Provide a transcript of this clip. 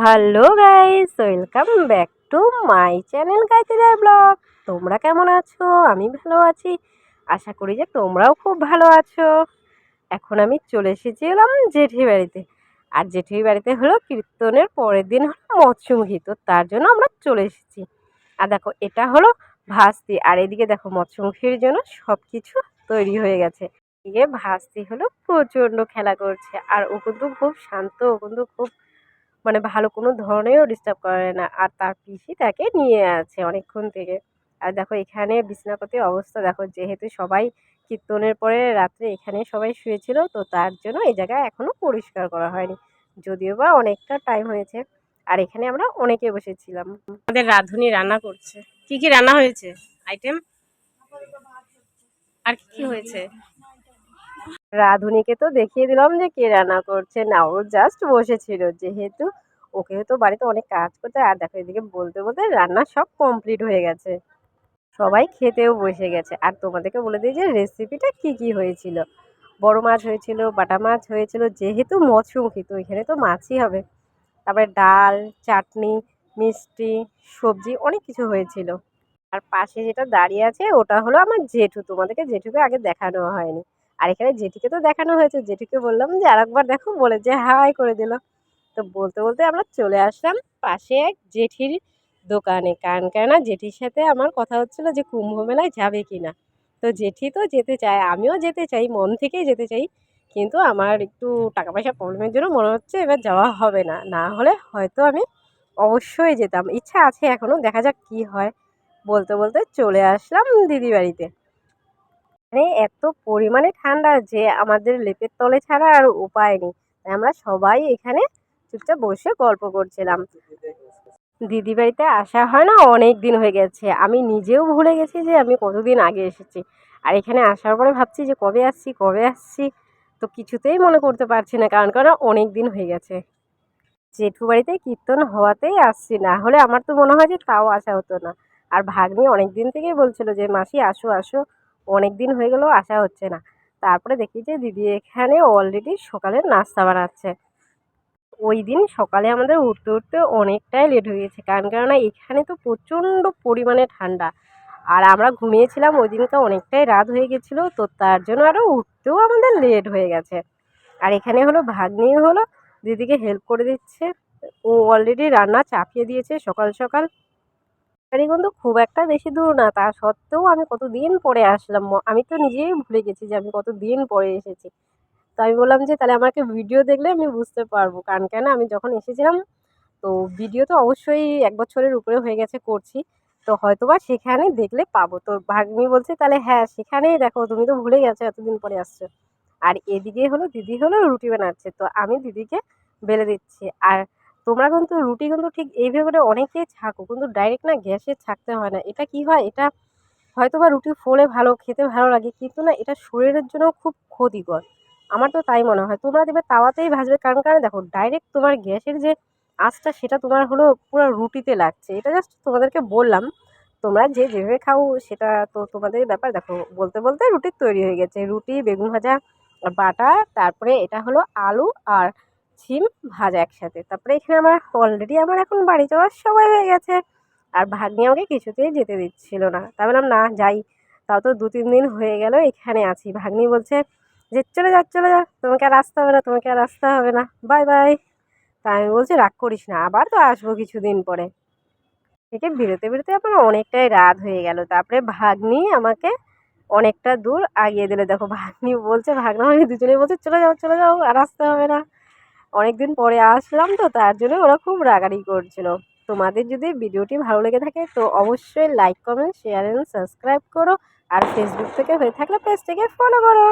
Hello guys, welcome back to my channel গাইতিদার blog. তোমরা কেমন আছো? আমি ভালো আছি। আশা করি যে তোমরাও খুব ভালো আছো। এখন আমি চলে এসেছি হলাম জেঠির বাড়িতে। আর জেঠির বাড়িতে হলো কীর্তনের পরের দিন হলো মৎস্যমুখী, তো তার জন্য আমরা চলে এসেছি। আর দেখো এটা হলো ভাস্তি, আর এদিকে দেখো মৎস্যমুখীর জন্য সব কিছু তৈরি হয়ে গেছে। এদিকে ভাস্তি হলো প্রচণ্ড খেলা করছে, আর ও কিন্তু খুব শান্ত, ও কিন্তু খুব ভালো কোনো ধরনেরও ডিস্টার্ব করে না। আর তার পিসি তাকে নিয়ে আছে অনেকক্ষণ থেকে। আর দেখো এখানে বিছানাপাতির অবস্থা দেখো, যেহেতু সবাই কীর্তনের পরে রাত্রে এখানে সবাই শুয়েছিল, তো তার জন্য এই জায়গায় এখনো পরিষ্কার করা হয়নি, যদিও বা অনেকটা টাইম হয়েছে। আর এখানে আমরা অনেকে বসেছিলাম। আমাদের রাঁধুনি রান্না করছে। কি কি রান্না হয়েছে আইটেম, আর কি কি হয়েছে? রাঁধুনিকে তো দেখিয়ে দিলাম যে কে রান্না করছে না, ও জাস্ট বসেছিল, যেহেতু ওকে তো বাড়িতে অনেক কাজ করতে। আর দেখো এদিকে বলতে বলতে রান্না সব কমপ্লিট হয়ে গেছে, সবাই খেতেও বসে গেছে। আর তোমাদেরকে বলে দিই যে রেসিপিটা কি কি হয়েছিল। বড় মাছ হয়েছিল, বাটা মাছ হয়েছিল, যেহেতু মৎস্যমুখী তো এখানে তো মাছই হবে। তারপরে ডাল, চাটনি, মিষ্টি, সবজি, অনেক কিছু হয়েছিল। আর পাশে যেটা দাঁড়িয়ে আছে ওটা হলো আমার জেঠু, তোমাদেরকে জেঠুকে আগে দেখানো হয়নি। আর এখানে জেঠিকে তো দেখানো হয়েছে, জেঠিকে বললাম যে আরেকবার দেখো, বলে যে হাই করে দিল। তো বলতে বলতে আমরা চলে আসলাম পাশে এক জেঠির দোকানে, কারণ কেননা জেঠির সাথে আমার কথা হচ্ছিল যে কুম্ভ মেলায় যাবে কিনা। তো জেঠি তো যেতে চায়, আমিও যেতে চাই, মন থেকেই যেতে চাই। কিন্তু আমার একটু টাকা পয়সা প্রবলেমের জন্য মনে হচ্ছে এবার যাওয়া হবে না, না হলে হয়তো আমি অবশ্যই যেতাম, ইচ্ছা আছে এখনো, দেখা যাক কি হয়। বলতে বলতে চলে আসলাম দিদি বাড়িতে। মানে এত পরিমাণে ঠান্ডা যে আমাদের লেপের তলে ছাড়া আর উপায় নেই, তাই আমরা সবাই এখানে চুপচাপ বসে গল্প করছিলাম। দিদি বাড়িতে আসা হয় না, অনেক দিন হয়ে গেছে, আমি নিজেও ভুলে গেছি যে আমি কতদিন আগে এসেছি। আর এখানে আসার পরে ভাবছি যে কবে আসছি কবে আসছি, তো কিছুতেই মনে করতে পারছি না, কারণ অনেক দিন হয়ে গেছে। জেঠু বাড়িতে কীর্তন হওয়াতেই আসছি, না হলে আমার তো মনে হয় যে তাও আসা হতো না। আর ভাগ্নি অনেক দিন থেকেই বলছিল যে মাসি আসো আসো, অনেক দিন হয়ে গেলেও আসা হচ্ছে না। তারপরে দেখি যে দিদি এখানে অলরেডি সকালের নাস্তা বানাচ্ছে। ওই দিন সকালে আমাদের উঠতে উঠতে অনেকটাই লেট হয়ে গেছে, কেননা এখানে তো প্রচণ্ড পরিমাণে ঠান্ডা। আর আমরা ঘুমিয়েছিলাম ওই দিনটা, অনেকটাই রাত হয়ে গেছিলো, তো তার জন্য আরও উঠতেও আমাদের লেট হয়ে গেছে। আর এখানে হলো ভাগ্নি হলো দিদিকে হেল্প করে দিচ্ছে, ও অলরেডি রান্না চাপিয়ে দিয়েছে সকাল সকাল। বাড়ি কিন্তু খুব একটা বেশি দূর না, তা সত্ত্বেও আমি কতদিন পরে আসলাম, আমি তো নিজেই ভুলে গেছি যে আমি কতদিন পরে এসেছি। তো আমি বললাম যে তাহলে আমাকে ভিডিও দেখলে আমি বুঝতে পারবো, কারণ কেন আমি যখন এসেছিলাম তো ভিডিও তো অবশ্যই ১ বছরের উপরে হয়ে গেছে করছি, তো হয়তোবা সেখানে দেখলে পাবো। তো ভাগ্নি বলছে তাহলে হ্যাঁ সেখানেই দেখো, তুমি তো ভুলে গেছো এতদিন পরে আসছো। আর এদিকে হলো দিদি হলো রুটি বানাচ্ছে, তো আমি দিদিকে বেলে দিচ্ছি। আর তোমরা কিন্তু রুটি কিন্তু ঠিক এইভাবে করে অনেকেই ছাঁকো, কিন্তু ডাইরেক্ট না গ্যাসে ছাঁকতে হয় না। এটা কি হয়, এটা হয়তোবা রুটি ফোলে ভালো, খেতে ভালো লাগে, কিন্তু না এটা শরীরের জন্য খুব ক্ষতিকর। আমার তো তাই মনে হয়। তোমরা দেখবে তাওয়াতেই ভাজবে, কারণ দেখো ডাইরেক্ট তোমার গ্যাসের যে আঁচটা সেটা তোমার হলো পুরো রুটিতে লাগছে। এটা জাস্ট তোমাদেরকে বললাম। তোমরা যে যেভাবে খাও সেটা তো তোমাদের ব্যাপার। দেখো বলতে বলতে রুটি তৈরি হয়ে গেছে। রুটি, বেগুন ভাজা, বাটা, তারপরে এটা হলো আলু আর শিম ভাজা একসাথে। তারপরে এখানে আমার এখন বাড়ি যাওয়ার সময় হয়ে গেছে। আর ভাগ্নি আমাকে কিছুতেই যেতে দিচ্ছিল না। তা বললাম না যাই। তাও তো ২-৩ দিন হয়ে গেল এখানে আছি। ভাগ্নি বলছে যে চলে যা, তোমাকে আর আসতে হবে না, তোমাকে আর আসতে হবে না, বাই বাই। তা আমি বলছি রাগ করিস না, আবার তো আসবো কিছুদিন পরে। থেকে বেরোতে বেরোতে আমার অনেকটাই রাত হয়ে গেল। তারপরে ভাগ্নি আমাকে অনেকটা দূর আগিয়ে দিল। দেখো ভাগ্নি বলছে, ভাগনা ভাগ্নি দুজনেই বলছে চলে যাও আর আসতে হবে না। অনেকদিন পরে আসলাম তো তার জন্য ওরা খুব রাগারাগি করছিল। তোমাদের যদি ভিডিওটি ভালো লেগে থাকে তো অবশ্যই like, comment, share and subscribe করো। আর ফেসবুক থেকে হয়ে থাকলে পেজটাকে ফলো করো।